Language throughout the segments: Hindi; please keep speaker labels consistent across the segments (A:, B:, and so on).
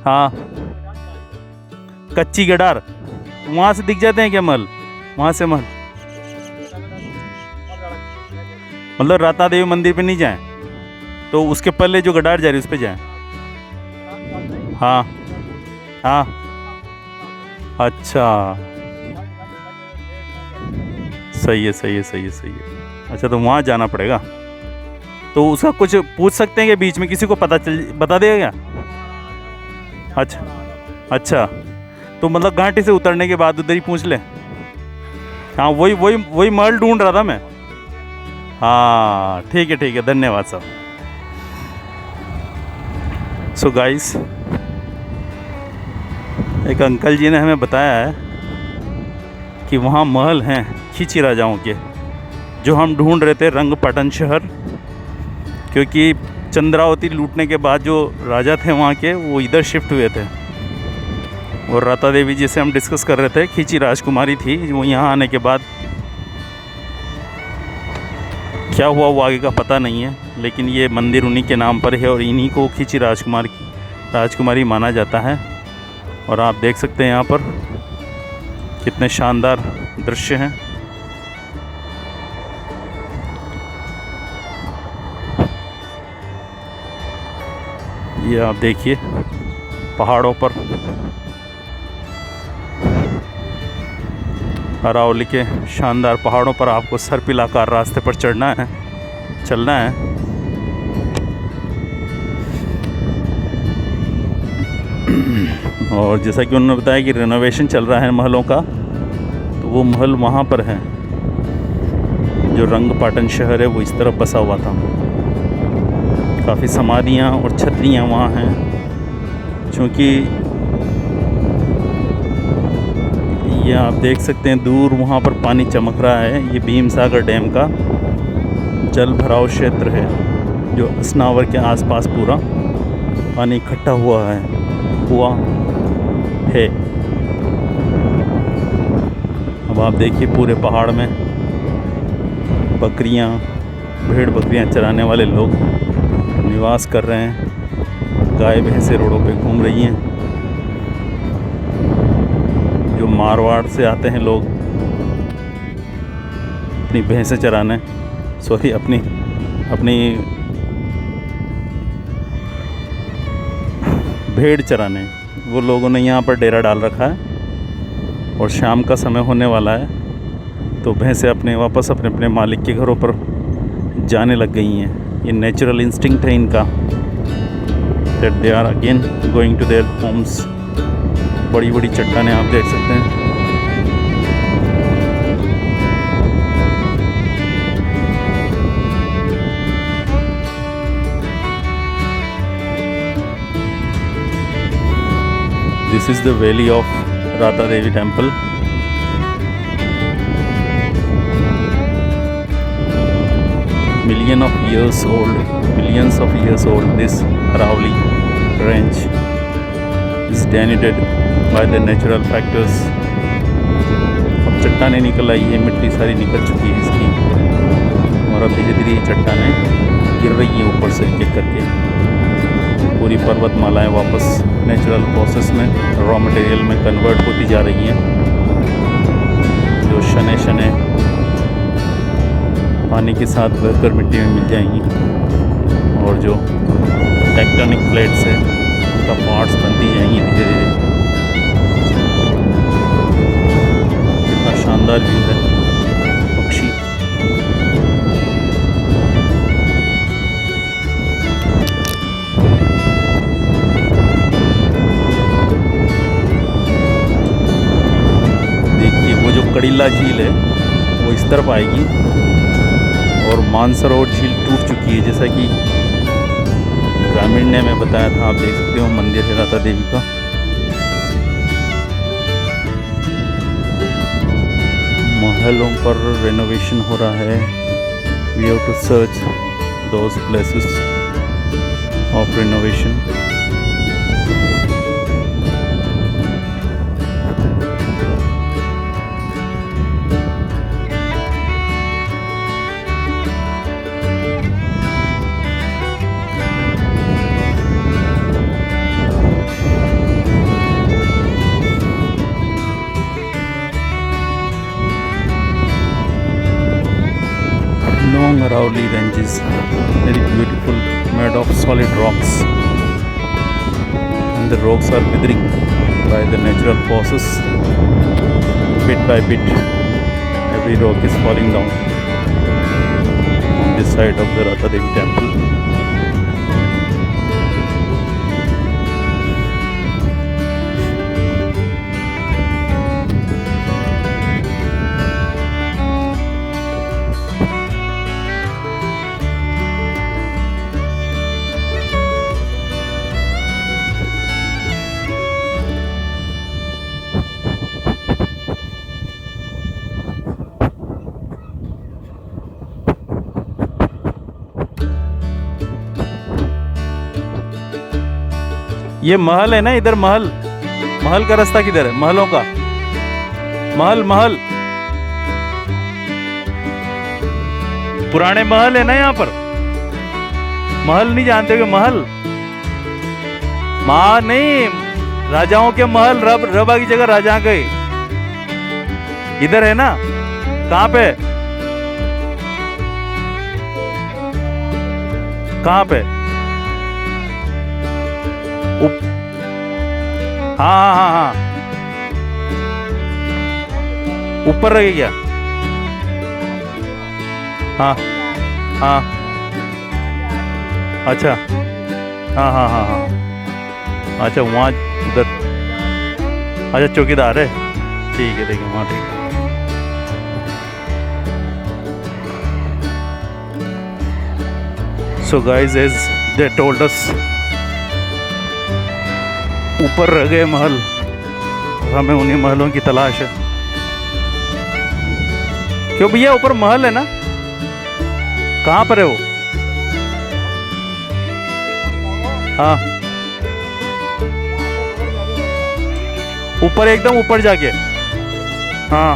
A: हाँ, कच्ची गडार, वहाँ से दिख जाते हैं क्या महल? वहाँ से महल मतलब राता देवी मंदिर पे नहीं जाएं, तो उसके पहले जो गडार जा रही है उस पे जाएं। हाँ हाँ, अच्छा, सही है सही है सही है सही है। अच्छा, तो वहाँ जाना पड़ेगा। तो उसका कुछ पूछ सकते हैं कि बीच में किसी को बता देगा क्या? अच्छा अच्छा, तो मतलब घाटी से उतरने के बाद उधर ही पूछ ले। हाँ, वही वही वही महल ढूंढ रहा था मैं। हाँ ठीक है, धन्यवाद साहब। सो गाइस, एक अंकल जी ने हमें बताया है कि वहाँ महल हैं खिची राजाओं के, जो हम ढूंढ रहे थे रंगपटन शहर, क्योंकि चंद्रावती लूटने के बाद जो राजा थे वहाँ के वो इधर शिफ्ट हुए थे। और राता देवी जी से हम डिस्कस कर रहे थे, खिची राजकुमारी थी वो यहाँ आने के बाद। क्या हुआ वो आगे का पता नहीं है, लेकिन ये मंदिर उन्हीं के नाम पर है और इन्हीं को खिची राजकुमारी माना जाता है। और आप देख सकते हैं यहाँ पर कितने शानदार दृश्य हैं। ये आप देखिए पहाड़ों पर अरावली के शानदार पहाड़ों पर आपको सर्पिलाकार रास्ते पर चलना है। और जैसा कि उन्होंने बताया कि रिनोवेशन चल रहा है महलों का, तो वो महल वहाँ पर है। जो रंगपाटन शहर है वो इस तरफ बसा हुआ था। काफ़ी समाधियाँ और छतरियाँ वहाँ हैं। चूँकि ये आप देख सकते हैं दूर वहाँ पर पानी चमक रहा है। ये भीम सागर डैम का जल भराव क्षेत्र है, जो असनावर के आसपास पूरा पानी इकट्ठा हुआ है। अब आप देखिए पूरे पहाड़ में भेड़ बकरियां चराने वाले लोग निवास कर रहे हैं। गाय भैंसें रोडों पे घूम रही हैं। जो मारवाड़ से आते हैं लोग अपनी भैंसें चराने, अपनी भेड़ चराने, वो लोगों ने यहाँ पर डेरा डाल रखा है। और शाम का समय होने वाला है, तो भैंसें वापस अपने मालिक के घरों पर जाने लग गई हैं। ये नेचुरल इंस्टिंक्ट है इनका, that they are again going to their homes. बड़ी बड़ी चट्टानें आप देख सकते हैं। This is the valley of Rata Devi temple. Millions of years old, this Aravalli range is denuded by the natural factors. अब चट्टानें निकल आई है, मिट्टी सारी निकल चुकी है इसकी, और अब धीरे धीरे ये चट्टानें गिर रही हैं ऊपर से एक-एक करके। पूरी पर्वतमालाएं वापस नेचुरल प्रोसेस में रॉ मटेरियल में कन्वर्ट होती जा रही हैं, जो शने शने पानी के साथ बहकर मिट्टी में मिल जाएंगी। और जो टेक्टोनिक प्लेट्स है उनका पार्ट्स बनती जाएंगी धीरे धीरे। कितना शानदार व्यू है। पक्षी कड़ीला झील है वो इस तरफ आएगी, और मानसरोवर झील टूट चुकी है, जैसा कि ग्रामीण ने हमें बताया था। आप देख सकते हो मंदिर है राता देवी का। महलों पर रेनोवेशन हो रहा है। We have to search those places of renovation. Aravalli range is very beautiful, made of solid rocks, and the rocks are withering by the natural forces. Bit by bit, every rock is falling down on this side of the Ratha Devi temple. ये महल है ना, इधर महल, महल का रास्ता किधर है? महलों का महल, महल पुराने महल है ना यहाँ पर। महल नहीं जानते हो? महल माँ नहीं, राजाओं के महल, रबा की जगह राजा गए, इधर है ना। कहाँ पे? कहाँ पे? हाँ हाँ हाँ, ऊपर रह गया। हाँ हाँ, अच्छा, हाँ हाँ हाँ हाँ, अच्छा वहाँ उधर, अच्छा चौकीदार है, ठीक है, देखिए वहाँ ठीक है। So guys, as they told us, ऊपर रह गए महल, हमें उन्हीं महलों की तलाश है। क्यों भैया, ऊपर महल है ना? कहाँ पर है वो? हाँ, ऊपर, एकदम ऊपर जाके। हाँ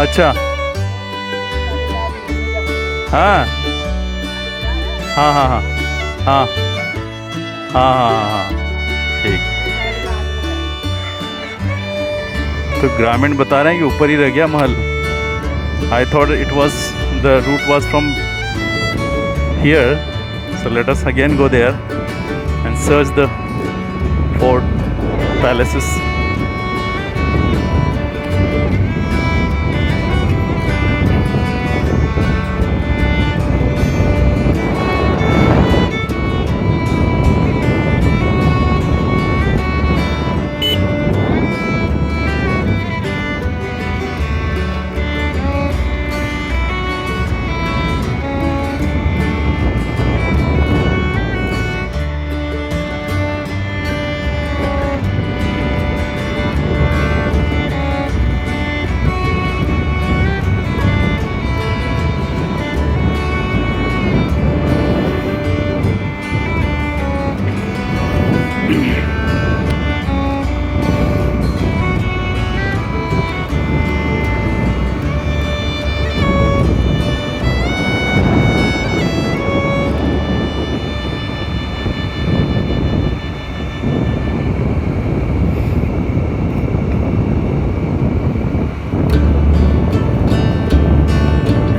A: अच्छा, हाँ हाँ हाँ हाँ हाँ हाँ हाँ हाँ, ठीक। तो ग्रामीण बता रहे हैं कि ऊपर ही रह गया महल। I thought it was, the route was from here, so let us again go there and search the fort palaces.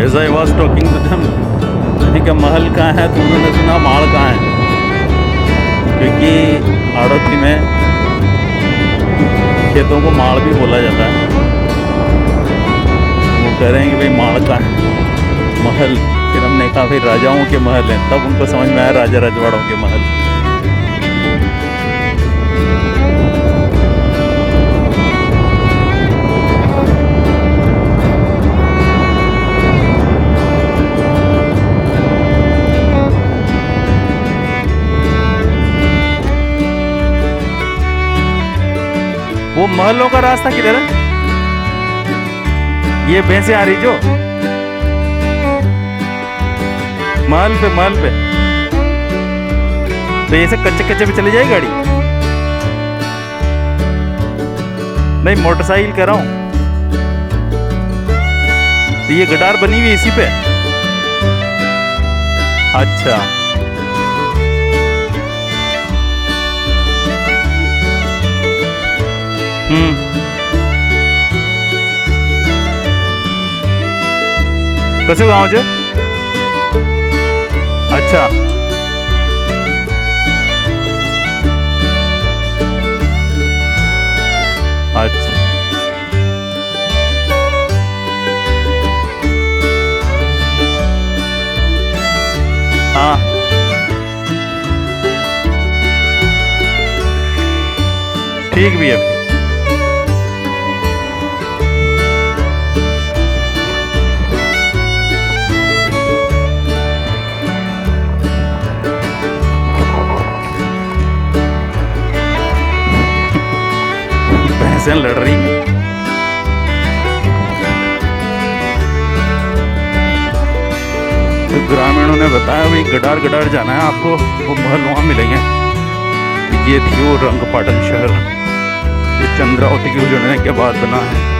A: As I was talking to them, मैंने कहा महल कहाँ है, तो उन्होंने सुना माड़ कहाँ है, क्योंकि आड़ोती में खेतों को माड़ भी बोला जाता है। वो कह रहे हैं कि भाई माड़ कहाँ है, महल। फिर हमने कहा भाई राजाओं के महल हैं, तब उनको समझ में आया राजा रजवाड़ों के महल। वो महलों का रास्ता किधर है? ये भैंसे आ रही जो महल पे, महल पे, तो ऐसे कच्चे कच्चे पे चली जाए गाड़ी? नहीं, मोटरसाइकिल कर रहा हूं। तो ये गटार बनी हुई इसी पे? अच्छा, कसं गावाचे? अच्छा. अच्छा. हाँ. ठीक भी है. भैंसें लड़ रही हैं. तो ग्रामीणों ने बताया भाई गडार गडार जाना है आपको, वो महल वहाँ मिलेंगे. ये थी वो रंगपाटन शहर, ये चंद्रावती के उजड़ने के बाद बना है.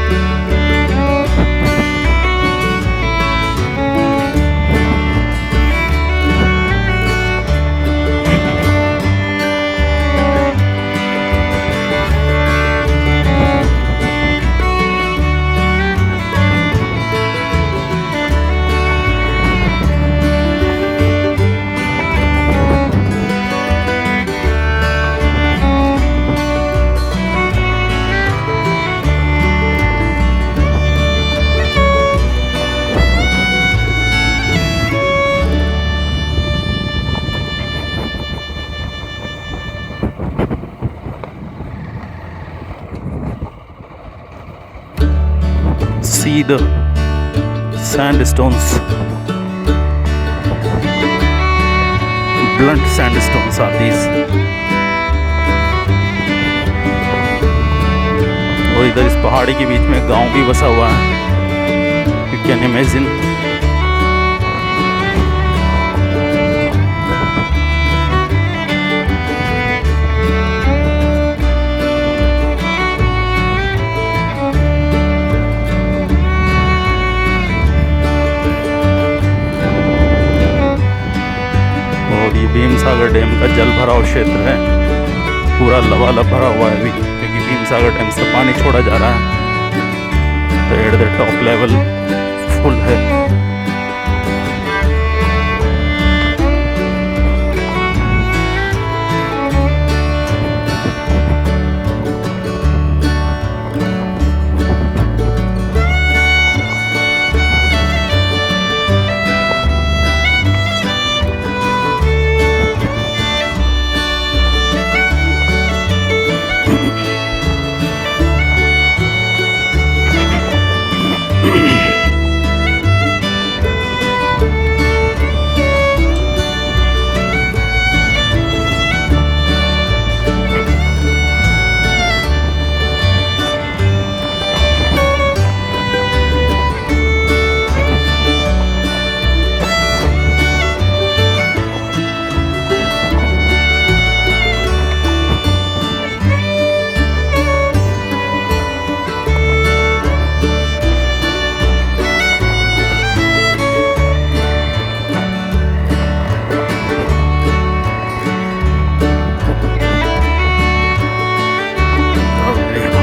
A: See the sandstones. Blunt sandstones are these. और इधर इस पहाड़ी के बीच में गांव भी बसा हुआ है. You can imagine. Bhim Sagar dam का जल भराव क्षेत्र है, पूरा लबालब भरा हुआ है अभी, क्योंकि भीम सागर डैम से पानी छोड़ा जा रहा है. तो at the top level full है.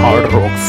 A: Hard rocks.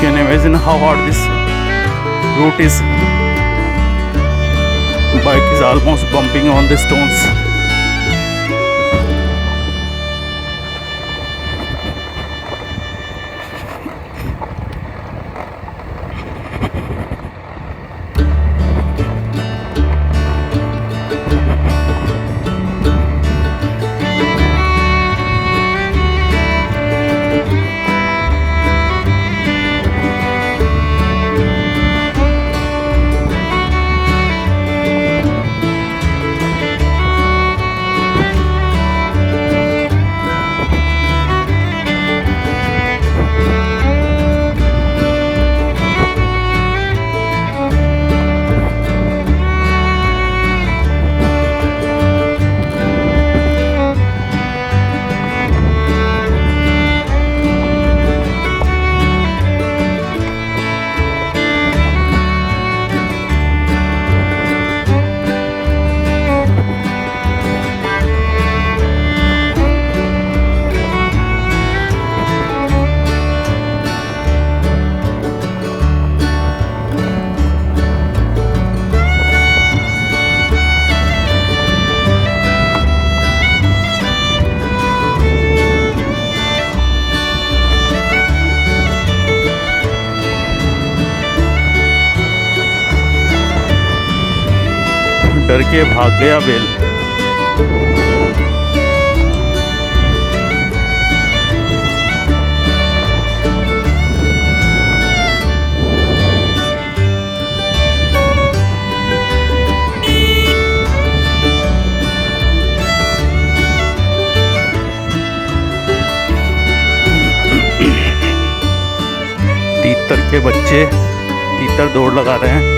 A: Can imagine how hard this route is. Bike is almost bumping on the stones. डर के भाग गया बेल। तीतर के बच्चे तीतर दौड़ लगा रहे हैं।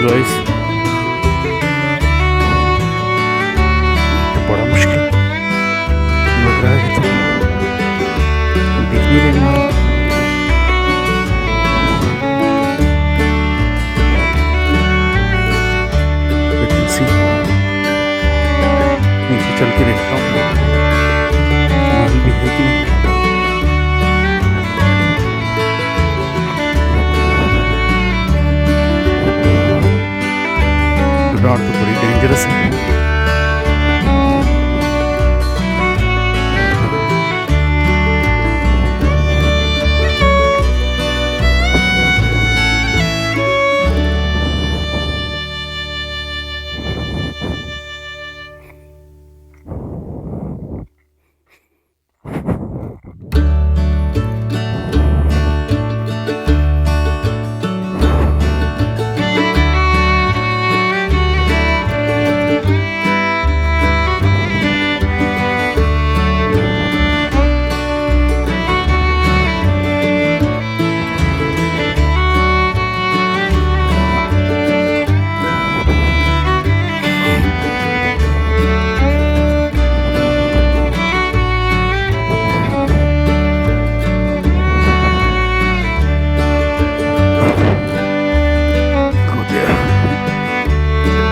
A: गाइस बड़ा मुश्किल लग रहा है, तो दिख नहीं रही हमारी। नीचे चल के देखता हूँ माल भी है कि नहीं। रात तो बड़ी डेंजरस है।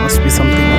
B: must be something.